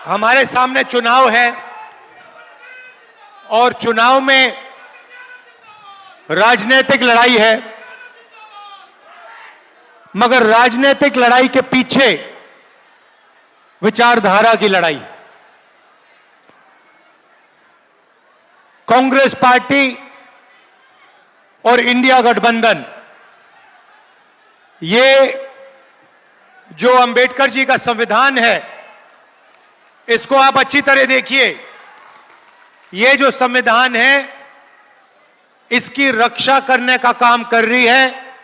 हमारे सामने चुनाव है और चुनाव में राजनीतिक लड़ाई है, मगर राजनीतिक लड़ाई के पीछे विचारधारा की लड़ाई। कांग्रेस पार्टी और इंडिया गठबंधन, ये जो अंबेडकर जी का संविधान है, इसको आप अच्छी तरह देखिए। ये जो संविधान है, इसकी रक्षा करने का काम कर रही है,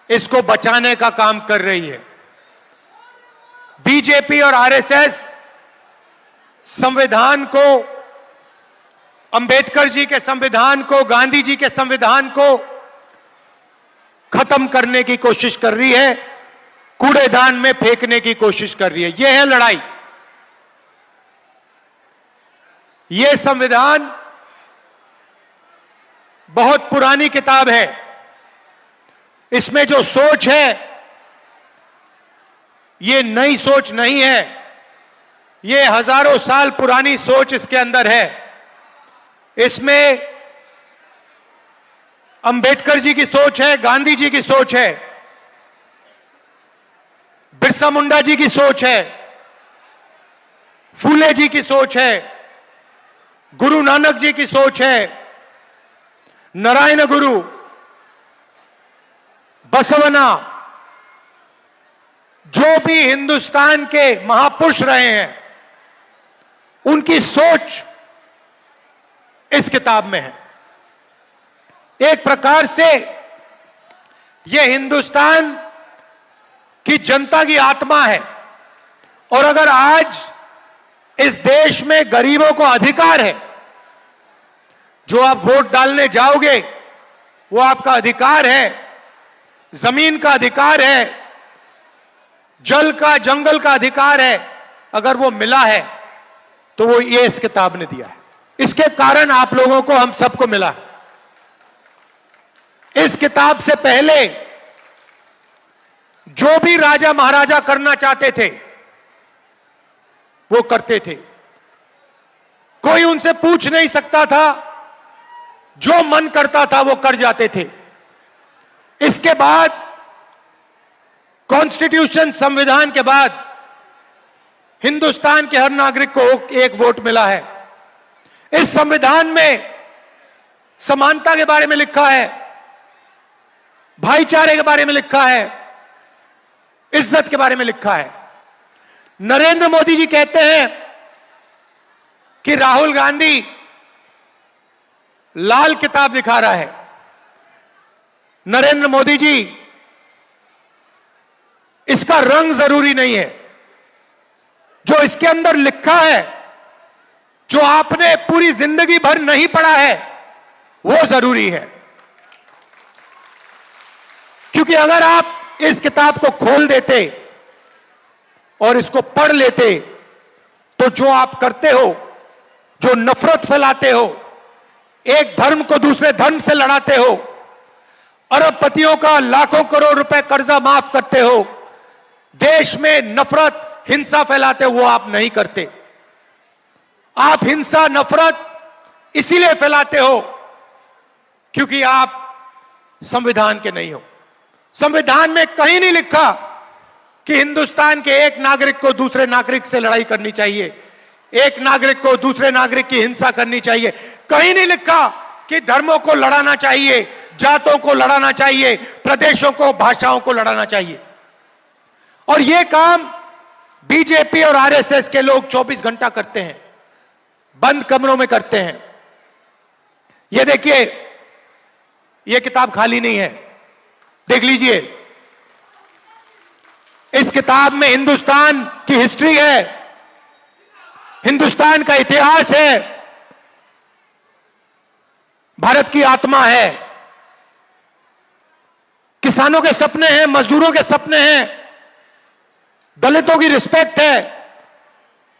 इसको बचाने का काम कर रही है। बीजेपी और आरएसएस संविधान को, अंबेडकर जी के संविधान को, गांधी जी के संविधान को खत्म करने की कोशिश कर रही है, कूड़ेदान में फेंकने की कोशिश कर रही है। यह है लड़ाई। यह संविधान बहुत पुरानी किताब है। इसमें जो सोच है, यह नई सोच नहीं है, यह हजारों साल पुरानी सोच इसके अंदर है। इसमें अंबेडकर जी की सोच है, गांधी जी की सोच है, बिरसा मुंडा जी की सोच है, फूले जी की सोच है, गुरु नानक जी की सोच है, नारायण गुरु, बसवना, जो भी हिंदुस्तान के महापुरुष रहे हैं, उनकी सोच इस किताब में है। एक प्रकार से यह हिंदुस्तान की जनता की आत्मा है। और अगर आज इस देश में गरीबों को अधिकार है, जो आप वोट डालने जाओगे वो आपका अधिकार है, जमीन का अधिकार है, जल का, जंगल का अधिकार है, अगर वो मिला है तो वो ये इस किताब ने दिया है। इसके कारण आप लोगों को, हम सबको मिला। इस किताब से पहले जो भी राजा महाराजा करना चाहते थे वो करते थे, कोई उनसे पूछ नहीं सकता था, जो मन करता था वो कर जाते थे। इसके बाद कॉन्स्टिट्यूशन, संविधान के बाद हिंदुस्तान के हर नागरिक को एक वोट मिला है। इस संविधान में समानता के बारे में लिखा है, भाईचारे के बारे में लिखा है, इज्जत के बारे में लिखा है। नरेंद्र मोदी जी कहते हैं कि राहुल गांधी लाल किताब दिखा रहा है। नरेंद्र मोदी जी, इसका रंग जरूरी नहीं है, जो इसके अंदर लिखा है, जो आपने पूरी जिंदगी भर नहीं पढ़ा है, वो जरूरी है। क्योंकि अगर आप इस किताब को खोल देते और इसको पढ़ लेते, तो जो आप करते हो, जो नफरत फैलाते हो, एक धर्म को दूसरे धर्म से लड़ाते हो, अरबपतियों का लाखों करोड़ रुपए कर्जा माफ करते हो, देश में नफरत, हिंसा फैलाते हो, वो आप नहीं करते। आप हिंसा, नफरत इसीलिए फैलाते हो क्योंकि आप संविधान के नहीं हो। संविधान में कहीं नहीं लिखा कि हिंदुस्तान के एक नागरिक को दूसरे नागरिक से लड़ाई करनी चाहिए, एक नागरिक को दूसरे नागरिक की हिंसा करनी चाहिए। कहीं नहीं लिखा कि धर्मों को लड़ाना चाहिए, जातों को लड़ाना चाहिए, प्रदेशों को, भाषाओं को लड़ाना चाहिए। और यह काम बीजेपी और आरएसएस के लोग 24 घंटा करते हैं, बंद कमरों में करते हैं। यह देखिए, यह किताब खाली नहीं है, देख लीजिए। इस किताब में हिंदुस्तान की हिस्ट्री है, हिंदुस्तान का इतिहास है, भारत की आत्मा है, किसानों के सपने हैं, मजदूरों के सपने हैं, दलितों की रिस्पेक्ट है,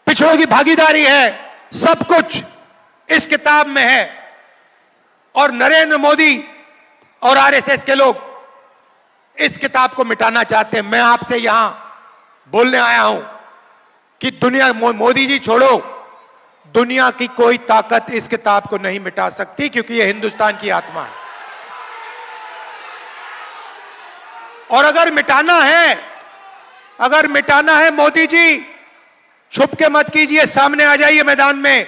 पिछड़ों की भागीदारी है, सब कुछ इस किताब में है। और नरेंद्र मोदी और आरएसएस के लोग इस किताब को मिटाना चाहते हैं। मैं आपसे यहां बोलने आया हूं कि कि दुनिया, मोदी जी छोड़ो, दुनिया की कोई ताकत इस किताब को नहीं मिटा सकती, क्योंकि यह हिंदुस्तान की आत्मा है। और अगर मिटाना है मोदी जी, छुप के मत कीजिए, सामने आ जाइए मैदान में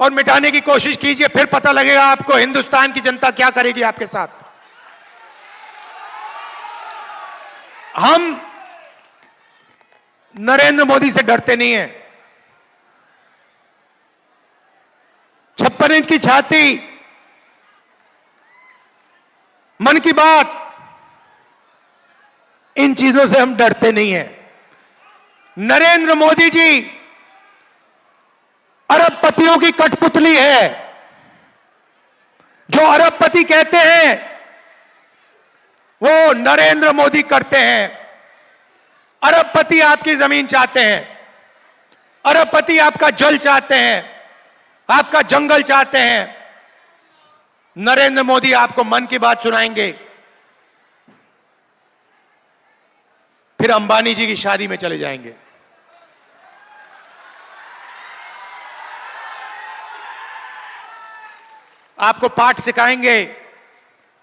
और मिटाने की कोशिश कीजिए, फिर पता लगेगा आपको हिंदुस्तान की जनता क्या करेगी आपके साथ। हम नरेंद्र मोदी से डरते नहीं हैं। 56 इंच की छाती, मन की बात, इन चीजों से हम डरते नहीं हैं। नरेंद्र मोदी जी अरबपतियों की कठपुतली है। जो अरबपति कहते हैं वो नरेंद्र मोदी करते हैं। अरबपति आपकी जमीन चाहते हैं, अरबपति आपका जल चाहते हैं, आपका जंगल चाहते हैं। नरेंद्र मोदी आपको मन की बात सुनाएंगे, फिर अंबानी जी की शादी में चले जाएंगे। आपको पाठ सिखाएंगे,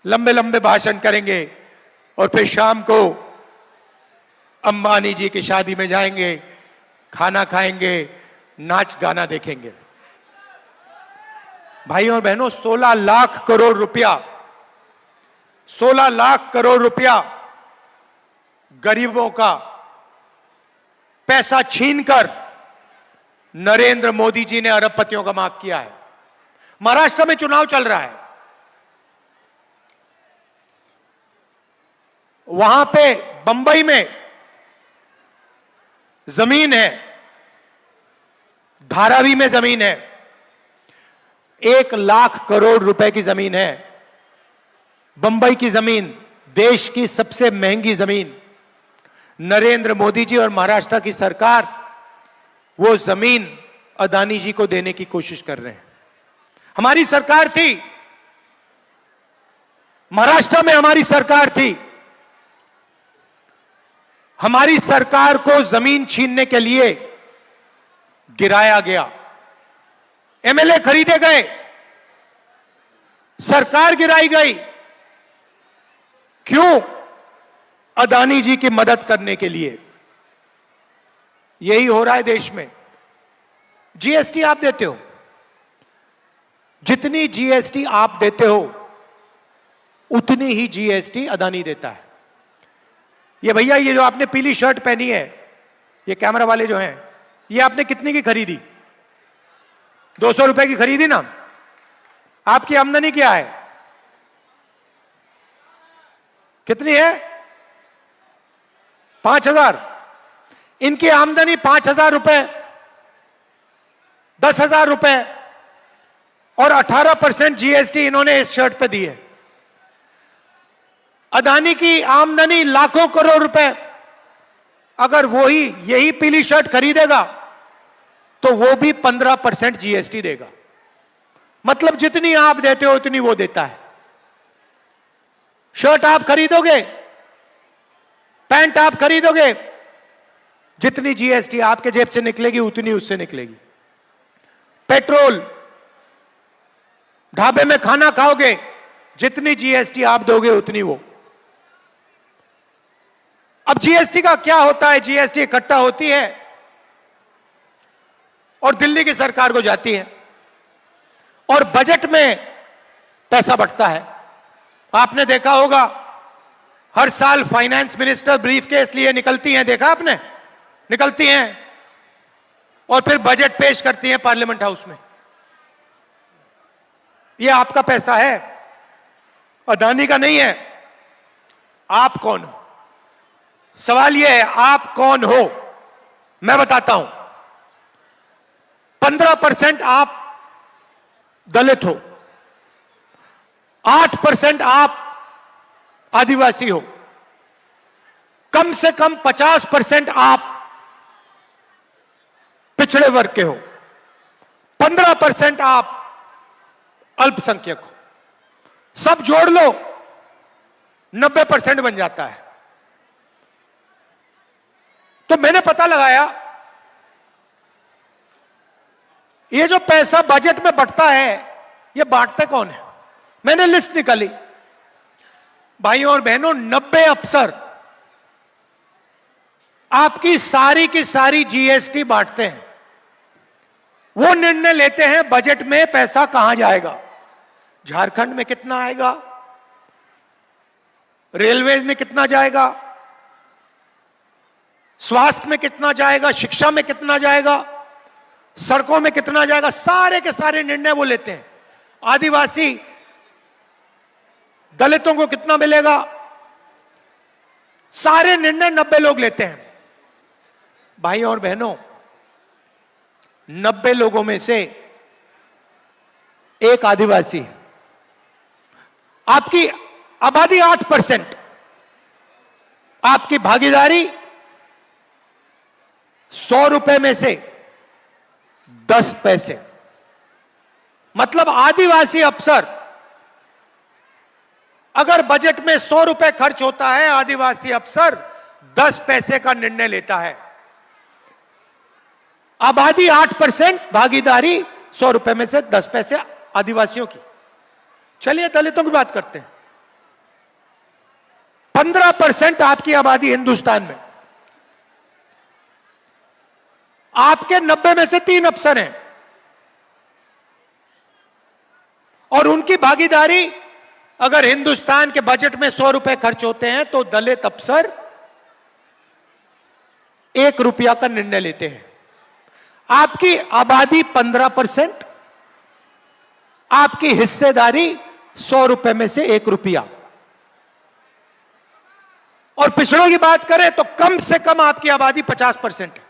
लंबे लंबे भाषण करेंगे, और फिर शाम को अंबानी जी की शादी में जाएंगे, खाना खाएंगे, नाच गाना देखेंगे। भाइयों और बहनों, 16 लाख करोड़ रुपया, 16 लाख करोड़ रुपया गरीबों का पैसा छीनकर नरेंद्र मोदी जी ने अरबपतियों का माफ किया है। महाराष्ट्र में चुनाव चल रहा है, वहां पे बंबई में जमीन है, धारावी में जमीन है, 1 लाख करोड़ रुपए की जमीन है। बंबई की जमीन, देश की सबसे महंगी जमीन। नरेंद्र मोदी जी और महाराष्ट्र की सरकार वो जमीन अदानी जी को देने की कोशिश कर रहे हैं। हमारी सरकार थी, महाराष्ट्र में हमारी सरकार थी, हमारी सरकार को जमीन छीनने के लिए गिराया गया, एमएलए खरीदे गए, सरकार गिराई गई। क्यों? अदानी जी की मदद करने के लिए। यही हो रहा है देश में। जीएसटी आप देते हो, जितनी जीएसटी आप देते हो उतनी ही जीएसटी अदानी देता है। ये भैया, ये जो आपने पीली शर्ट पहनी है, ये कैमरा वाले जो हैं, ये आपने कितने की खरीदी? 200 रुपए की खरीदी ना? आपकी आमदनी क्या है? कितनी है? 5,000। इनकी आमदनी 5,000 रुपए, 10,000 रुपए और 18% जीएसटी इन्होंने इस शर्ट पे दी है। अदानी की आमदनी लाखों करोड़ रुपए, अगर वही यही पीली शर्ट खरीदेगा तो वो भी 15% जीएसटी देगा। मतलब जितनी आप देते हो उतनी वो देता है। शर्ट आप खरीदोगे, पैंट आप खरीदोगे, जितनी जीएसटी आपके जेब से निकलेगी उतनी उससे निकलेगी। पेट्रोल, ढाबे में खाना खाओगे, जितनी जीएसटी आप दोगे उतनी वो। अब जीएसटी का क्या होता है? जीएसटी इकट्ठा होती है और दिल्ली की सरकार को जाती है और बजट में पैसा बढ़ता है। आपने देखा होगा, हर साल फाइनेंस मिनिस्टर ब्रीफकेस लिए निकलती हैं, देखा आपने? निकलती हैं और फिर बजट पेश करती हैं पार्लियामेंट हाउस में। यह आपका पैसा है, अदानी का नहीं है। आप कौन हो? सवाल यह है, आप कौन हो? मैं बताता हूं। 15% आप दलित हो, 8% आप आदिवासी हो, कम से कम 50% आप पिछड़े वर्ग के हो, 15% आप अल्पसंख्यक हो। सब जोड़ लो, 90% बन जाता है। तो मैंने पता लगाया ये जो पैसा बजट में बंटता है, ये बांटते कौन है? मैंने लिस्ट निकाली भाइयों और बहनों, 90 अफसर आपकी सारी की सारी जीएसटी बांटते हैं। वो निर्णय लेते हैं बजट में पैसा कहां जाएगा, झारखंड में कितना आएगा, रेलवे में कितना जाएगा, स्वास्थ्य में कितना जाएगा, शिक्षा में कितना जाएगा, सड़कों में कितना जाएगा, सारे के सारे निर्णय वो लेते हैं। आदिवासी दलितों को कितना मिलेगा, सारे निर्णय 90 लोग लेते हैं। भाइयों और बहनों, 90 लोगों में से एक आदिवासी है। आपकी आबादी 8%, आपकी भागीदारी 100 रुपए में से 10 पैसे। मतलब आदिवासी अफसर, अगर बजट में 100 रुपए खर्च होता है, आदिवासी अफसर 10 पैसे का निर्णय लेता है। आबादी 8%, भागीदारी 100 रुपए में से 10 पैसे आदिवासियों की। चलिए दलितों की बात करते हैं। 15% आपकी आबादी हिंदुस्तान में, आपके 90 में से 3 अफसर हैं और उनकी भागीदारी, अगर हिंदुस्तान के बजट में 100 रुपए खर्च होते हैं तो दलित अफसर 1 रुपया का निर्णय लेते हैं। आपकी आबादी 15%, आपकी हिस्सेदारी 100 रुपए में से 1 रुपया। और पिछड़ों की बात करें तो कम से कम आपकी आबादी 50% है।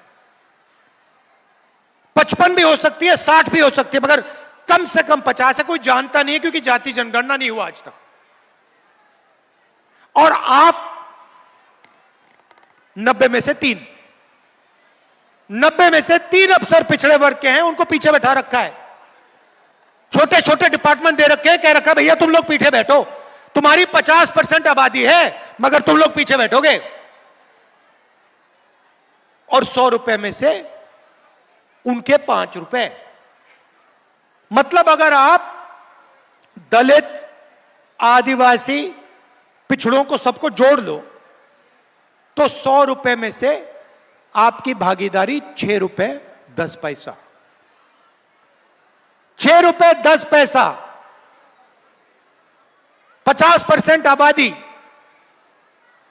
55 भी हो सकती है, 60 भी हो सकती है, मगर कम से कम 50 है। कोई जानता नहीं है क्योंकि जाति जनगणना नहीं हुआ आज तक। और आप 90 में से 3, 90 में से 3 अफसर पिछड़े वर्ग के हैं, उनको पीछे बैठा रखा है। छोटे छोटे डिपार्टमेंट दे रखे हैं, कह रखा है भैया तुम लोग पीछे बैठो, तुम्हारी 50% आबादी है मगर तुम लोग पीछे बैठोगे। और 100 रुपए में से उनके 5 रुपए। मतलब अगर आप दलित, आदिवासी, पिछड़ों को सबको जोड़ लो तो 100 रुपए में से आपकी भागीदारी 6 रुपए 10 पैसा। 6 रुपए 10 पैसा। 50% आबादी,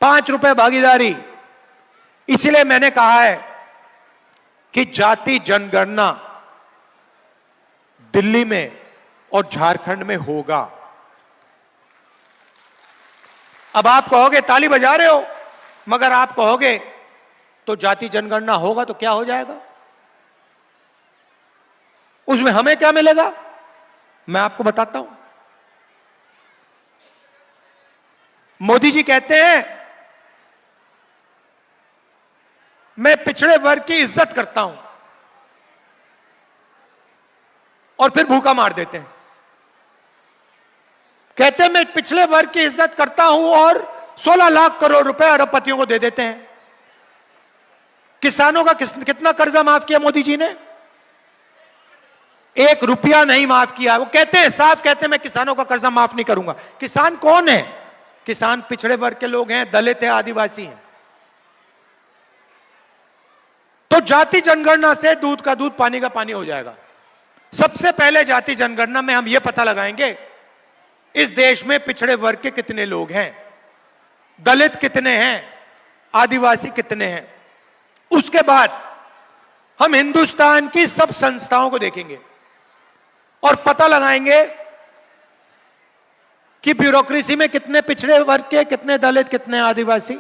5 रुपए भागीदारी। इसलिए मैंने कहा है कि जाति जनगणना दिल्ली में और झारखंड में होगा। अब आप कहोगे ताली बजा रहे हो, मगर आप कहोगे तो जाति जनगणना होगा तो क्या हो जाएगा, उसमें हमें क्या मिलेगा? मैं आपको बताता हूं। मोदी जी कहते हैं मैं पिछड़े वर्ग की इज्जत करता हूं और फिर भूखा मार देते हैं। कहते हैं मैं पिछड़े वर्ग की इज्जत करता हूं और 16 लाख करोड़ रुपए अरबपतियों को दे देते हैं। किसानों का कितना कर्जा माफ किया मोदी जी ने? 1 रुपया नहीं माफ किया। वो कहते हैं, साफ कहते हैं मैं किसानों का कर्जा माफ नहीं करूंगा। किसान कौन है? किसान पिछड़े वर्ग के लोग हैं, दलित है, आदिवासी हैं। तो जाति जनगणना से दूध का दूध पानी का पानी हो जाएगा। सबसे पहले जाति जनगणना में हम यह पता लगाएंगे इस देश में पिछड़े वर्ग के कितने लोग हैं, दलित कितने हैं, आदिवासी कितने हैं। उसके बाद हम हिंदुस्तान की सब संस्थाओं को देखेंगे और पता लगाएंगे कि ब्यूरोक्रेसी में कितने पिछड़े वर्ग के, कितने दलित, कितने आदिवासी।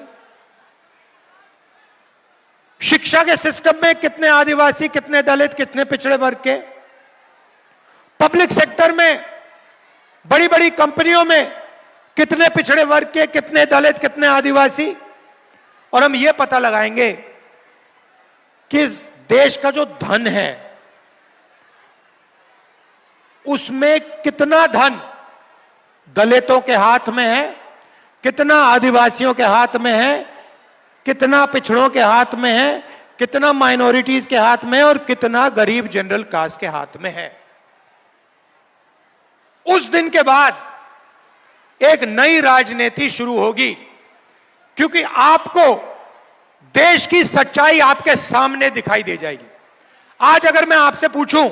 शिक्षा के सिस्टम में कितने आदिवासी, कितने दलित, कितने पिछड़े वर्ग के। पब्लिक सेक्टर में, बड़ी बड़ी कंपनियों में कितने पिछड़े वर्ग के, कितने दलित, कितने आदिवासी। और हम यह पता लगाएंगे कि इस देश का जो धन है उसमें कितना धन दलितों के हाथ में है, कितना आदिवासियों के हाथ में है, कितना पिछड़ों के हाथ में है, कितना माइनॉरिटीज के हाथ में और कितना गरीब जनरल कास्ट के हाथ में है। उस दिन के बाद एक नई राजनीति शुरू होगी, क्योंकि आपको देश की सच्चाई आपके सामने दिखाई दे जाएगी। आज अगर मैं आपसे पूछूं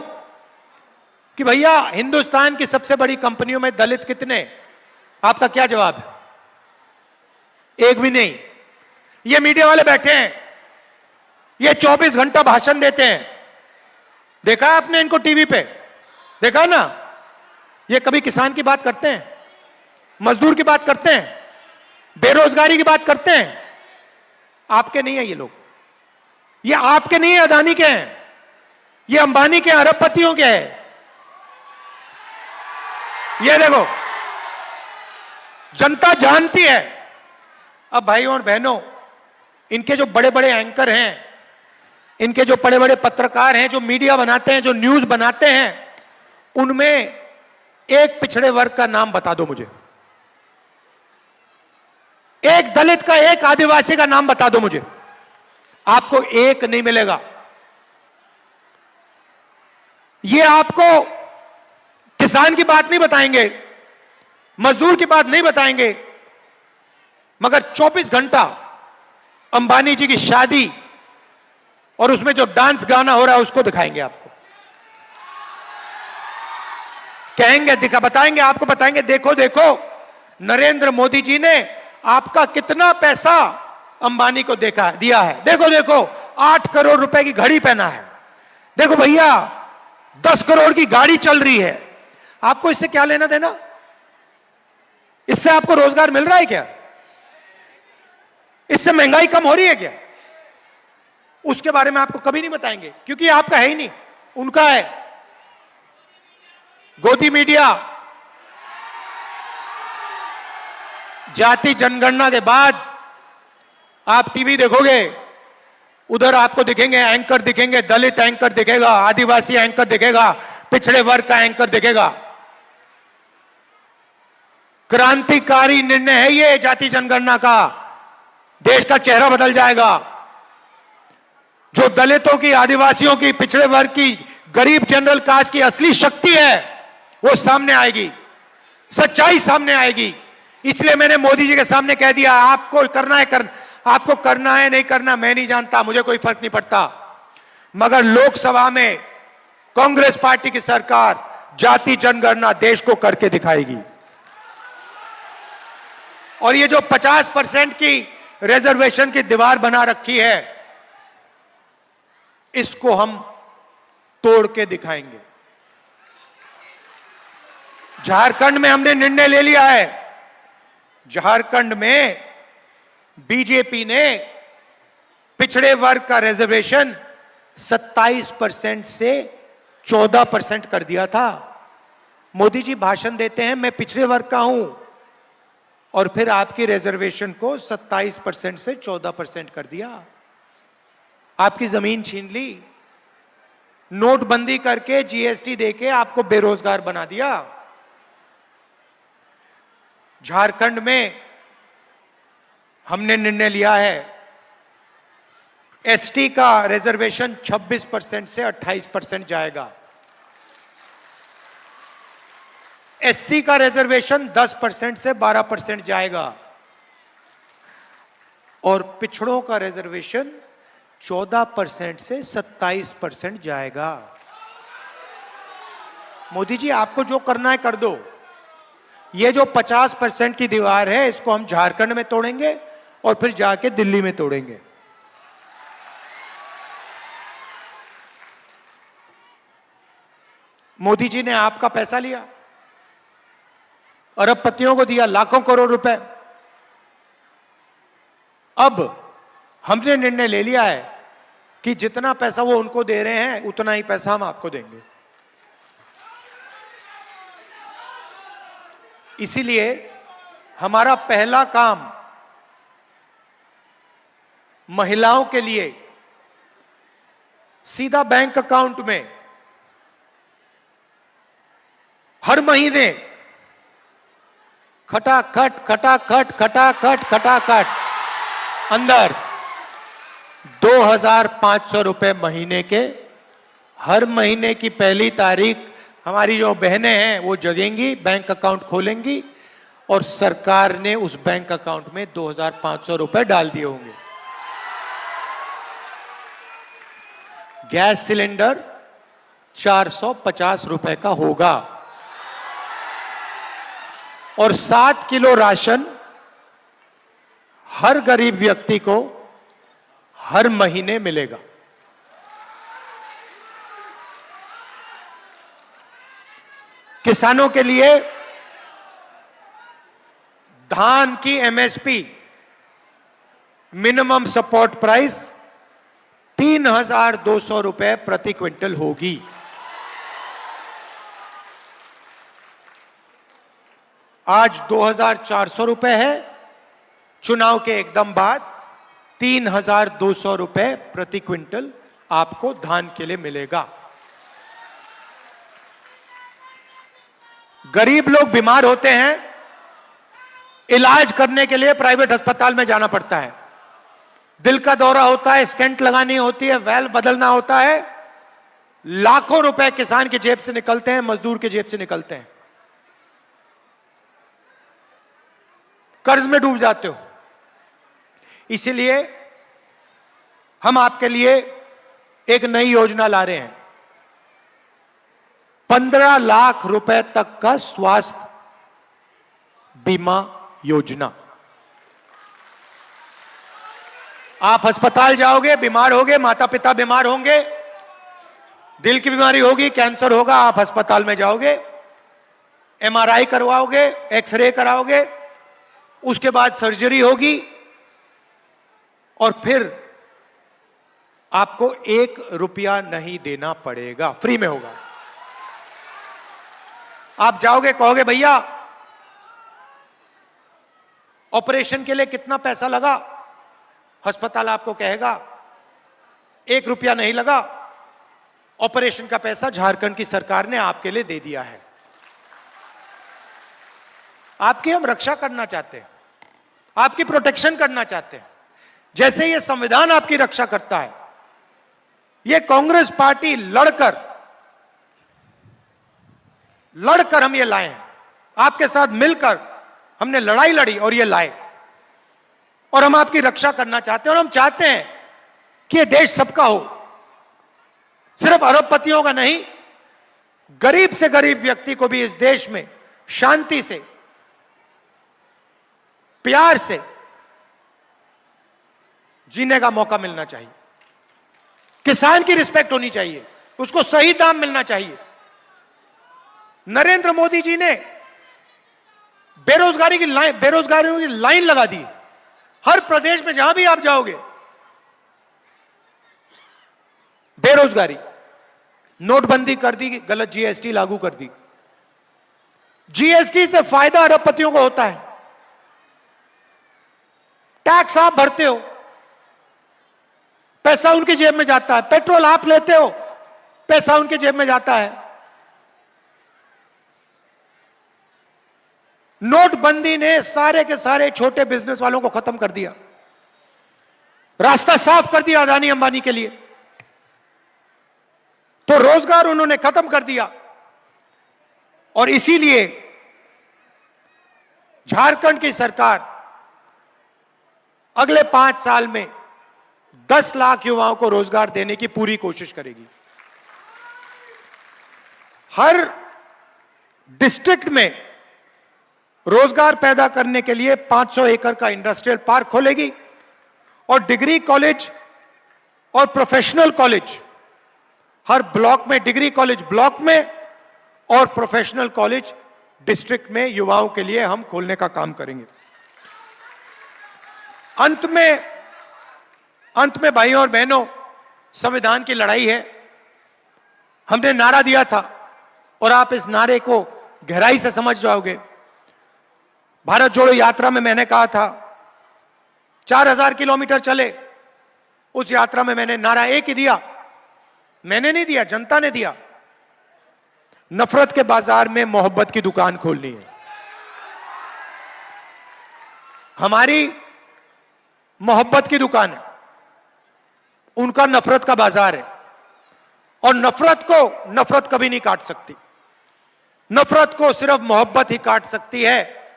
कि भैया हिंदुस्तान की सबसे बड़ी कंपनियों में दलित कितने, आपका क्या जवाब है? एक भी नहीं। ये मीडिया वाले बैठे हैं, ये 24 घंटा भाषण देते हैं, देखा है आपने इनको टीवी पे? देखा ना? ये कभी किसान की बात करते हैं, मजदूर की बात करते हैं, बेरोजगारी की बात करते हैं? आपके नहीं है ये लोग, ये आपके नहीं है, अदानी के हैं, ये अंबानी के, अरबपतियों के हैं। ये देखो, जनता जानती है। अब भाइयों और बहनों, इनके जो बड़े बड़े एंकर हैं, इनके जो बड़े बड़े पत्रकार हैं, जो मीडिया बनाते हैं, जो न्यूज बनाते हैं, उनमें एक पिछड़े वर्ग का नाम बता दो मुझे, एक दलित का, एक आदिवासी का नाम बता दो मुझे। आपको एक नहीं मिलेगा। ये आपको किसान की बात नहीं बताएंगे, मजदूर की बात नहीं बताएंगे, मगर 24 घंटा अंबानी जी की शादी और उसमें जो डांस गाना हो रहा है उसको दिखाएंगे आपको। कहेंगे, बताएंगे आपको, बताएंगे देखो देखो नरेंद्र मोदी जी ने आपका कितना पैसा अंबानी को दिया है, देखो देखो 8 करोड़ रुपए की घड़ी पहना है, देखो भैया 10 करोड़ की गाड़ी चल रही है। आपको इससे क्या लेना देना? इससे आपको रोजगार मिल रहा है क्या? इससे महंगाई कम हो रही है क्या? उसके बारे में आपको कभी नहीं बताएंगे, क्योंकि आपका है ही नहीं, उनका है। गोदी मीडिया, जाति जनगणना के बाद आप टीवी देखोगे, उधर आपको दिखेंगे एंकर, दिखेंगे दलित एंकर दिखेगा, आदिवासी एंकर दिखेगा, पिछड़े वर्ग का एंकर दिखेगा। क्रांतिकारी निर्णय है ये जाति जनगणना का, देश का चेहरा बदल जाएगा। जो दलितों की, आदिवासियों की, पिछड़े वर्ग की, गरीब जनरल कास्ट की असली शक्ति है वो सामने आएगी, सच्चाई सामने आएगी। इसलिए मैंने मोदी जी के सामने कह दिया, आपको करना है आपको करना है, नहीं करना मैं नहीं जानता, मुझे कोई फर्क नहीं पड़ता, मगर लोकसभा में कांग्रेस पार्टी की सरकार जाति जनगणना देश को करके दिखाएगी। और ये जो 50% की रिजर्वेशन की दीवार बना रखी है, इसको हम तोड़ के दिखाएंगे। झारखंड में हमने निर्णय ले लिया है, झारखंड में बीजेपी ने पिछड़े वर्ग का रिजर्वेशन 27% से 14% कर दिया था। मोदी जी भाषण देते हैं मैं पिछड़े वर्ग का हूं, और फिर आपकी रिजर्वेशन को 27% से 14% कर दिया। आपकी जमीन छीन ली, नोटबंदी करके जीएसटी देके आपको बेरोजगार बना दिया। झारखंड में हमने निर्णय लिया है, एसटी का रिजर्वेशन 26% से 28% जाएगा, एससी का रिजर्वेशन 10% से 12% जाएगा, और पिछड़ों का रिजर्वेशन 14% से 27% जाएगा। मोदी जी आपको जो करना है कर दो। ये जो 50% की दीवार है, इसको हम झारखंड में तोड़ेंगे और फिर जाके दिल्ली में तोड़ेंगे। मोदी जी ने आपका पैसा लिया, अरबपतियों को दिया लाखों करोड़ रुपए। अब हमने निर्णय ले लिया है कि जितना पैसा वो उनको दे रहे हैं उतना ही पैसा हम आपको देंगे। इसीलिए हमारा पहला काम महिलाओं के लिए सीधा बैंक अकाउंट में हर महीने खटाखट खटाखट खटाखट खटाखट अंदर 2,500 रुपए महीने के। हर महीने की पहली तारीख हमारी जो बहनें हैं वो जगेंगी, बैंक अकाउंट खोलेंगी और सरकार ने उस बैंक अकाउंट में 2,500 रुपए डाल दिए होंगे। गैस सिलेंडर 450 रुपए का होगा और 7 किलो राशन हर गरीब व्यक्ति को हर महीने मिलेगा। किसानों के लिए धान की एमएसपी मिनिमम सपोर्ट प्राइस 3,200 रुपए प्रति क्विंटल होगी। आज 2,400 रुपए है, चुनाव के एकदम बाद 3,200 रुपए प्रति क्विंटल आपको धान के लिए मिलेगा। गरीब लोग बीमार होते हैं, इलाज करने के लिए प्राइवेट अस्पताल में जाना पड़ता है। दिल का दौरा होता है, स्टेंट लगानी होती है, वैल्व बदलना होता है। लाखों रुपए किसान की जेब से निकलते हैं, मजदूर की जेब से निकलते हैं। कर्ज में डूब जाते हो। इसीलिए हम आपके लिए एक नई योजना ला रहे हैं। 15 लाख रुपए तक का स्वास्थ्य बीमा योजना। आप अस्पताल जाओगे, बीमार होगे, माता पिता बीमार होंगे, दिल की बीमारी होगी, कैंसर होगा, आप अस्पताल में जाओगे, एमआरआई करवाओगे, एक्सरे कराओगे, उसके बाद सर्जरी होगी और फिर आपको 1 रुपया नहीं देना पड़ेगा, फ्री में होगा। आप जाओगे, कहोगे भैया ऑपरेशन के लिए कितना पैसा लगा? अस्पताल आपको कहेगा 1 रुपया नहीं लगा, ऑपरेशन का पैसा झारखंड की सरकार ने आपके लिए दे दिया है। आपकी हम रक्षा करना चाहते हैं, आपकी प्रोटेक्शन करना चाहते हैं, जैसे ये संविधान आपकी रक्षा करता है। ये कांग्रेस पार्टी लड़कर हम ये लाए हैं, आपके साथ मिलकर हमने लड़ाई लड़ी और ये लाए, और हम आपकी रक्षा करना चाहते हैं। और हम चाहते हैं कि ये देश सबका हो, सिर्फ अरबपतियों का नहीं, गरीब से गरीब व्यक्ति को भी इस देश में शांति से, प्यार से जीने का मौका मिलना चाहिए। किसान की रिस्पेक्ट होनी चाहिए, उसको सही दाम मिलना चाहिए। नरेंद्र मोदी जी ने बेरोजगारी की लाइन लगा दी। हर प्रदेश में जहां भी आप जाओगे बेरोजगारी, नोटबंदी कर दी, गलत जीएसटी लागू कर दी। जीएसटी से फायदा अरबपतियों को होता है, टैक्स आप भरते हो, पैसा उनकी जेब में जाता है। पेट्रोल आप लेते हो, पैसा उनकी जेब में जाता है। नोटबंदी ने सारे के सारे छोटे बिजनेस वालों को खत्म कर दिया, रास्ता साफ कर दिया अदानी अंबानी के लिए। तो रोजगार उन्होंने खत्म कर दिया, और इसीलिए झारखंड की सरकार अगले 5 साल में 10 लाख युवाओं को रोजगार देने की पूरी कोशिश करेगी। हर डिस्ट्रिक्ट में रोजगार पैदा करने के लिए 500 एकड़ का इंडस्ट्रियल पार्क खोलेगी, और डिग्री कॉलेज और प्रोफेशनल कॉलेज हर ब्लॉक में, डिग्री कॉलेज ब्लॉक में और प्रोफेशनल कॉलेज डिस्ट्रिक्ट में युवाओं के लिए हम खोलने का काम करेंगे। अंत में भाइयों और बहनों, संविधान की लड़ाई है। हमने नारा दिया था और आप इस नारे को गहराई से समझ जाओगे। भारत जोड़ो यात्रा में मैंने कहा था 4000 किलोमीटर चले, उस यात्रा में मैंने नारा एक ही दिया। मैंने नहीं दिया, जनता ने दिया। नफरत के बाजार में मोहब्बत की दुकान खोलनी है। हमारी मोहब्बत की दुकान है। उनका नफरत का बाजार है। और नफरत को नफरत कभी नहीं काट सकती। नफरत को सिर्फ मोहब्बत ही काट सकती है।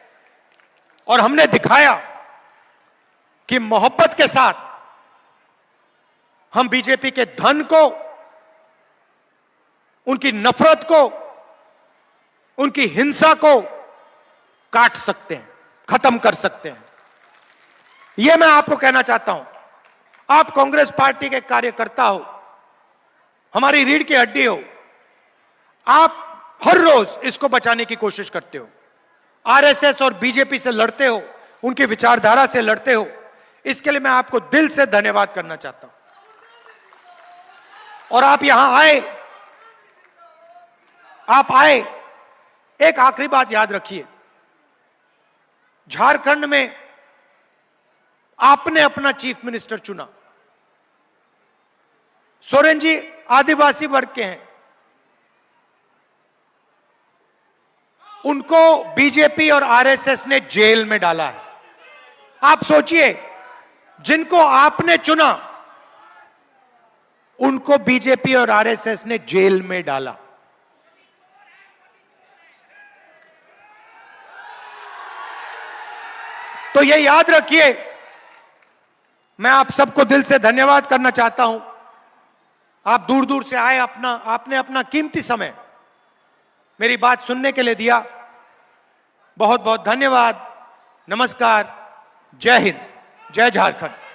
और हमने दिखाया कि मोहब्बत के साथ हम बीजेपी के धन को, उनकी नफरत को, उनकी हिंसा को काट सकते हैं, खत्म कर सकते हैं। यह मैं आपको कहना चाहता हूं। आप कांग्रेस पार्टी के कार्यकर्ता हो, हमारी रीढ़ की हड्डी हो। आप हर रोज इसको बचाने की कोशिश करते हो, आरएसएस और बीजेपी से लड़ते हो, उनकी विचारधारा से लड़ते हो। इसके लिए मैं आपको दिल से धन्यवाद करना चाहता हूं। और आप यहां आए, आप आए। एक आखिरी बात याद रखिए, झारखंड में आपने अपना चीफ मिनिस्टर चुना। सोरेन जी आदिवासी वर्ग के हैं, उनको बीजेपी और आरएसएस ने जेल में डाला है। आप सोचिए, जिनको आपने चुना उनको बीजेपी और आरएसएस ने जेल में डाला। तो ये याद रखिए। मैं आप सबको दिल से धन्यवाद करना चाहता हूं। आप दूर दूर से आए, आपने अपना कीमती समय मेरी बात सुनने के लिए दिया। बहुत बहुत धन्यवाद। नमस्कार। जय हिंद, जय झारखंड।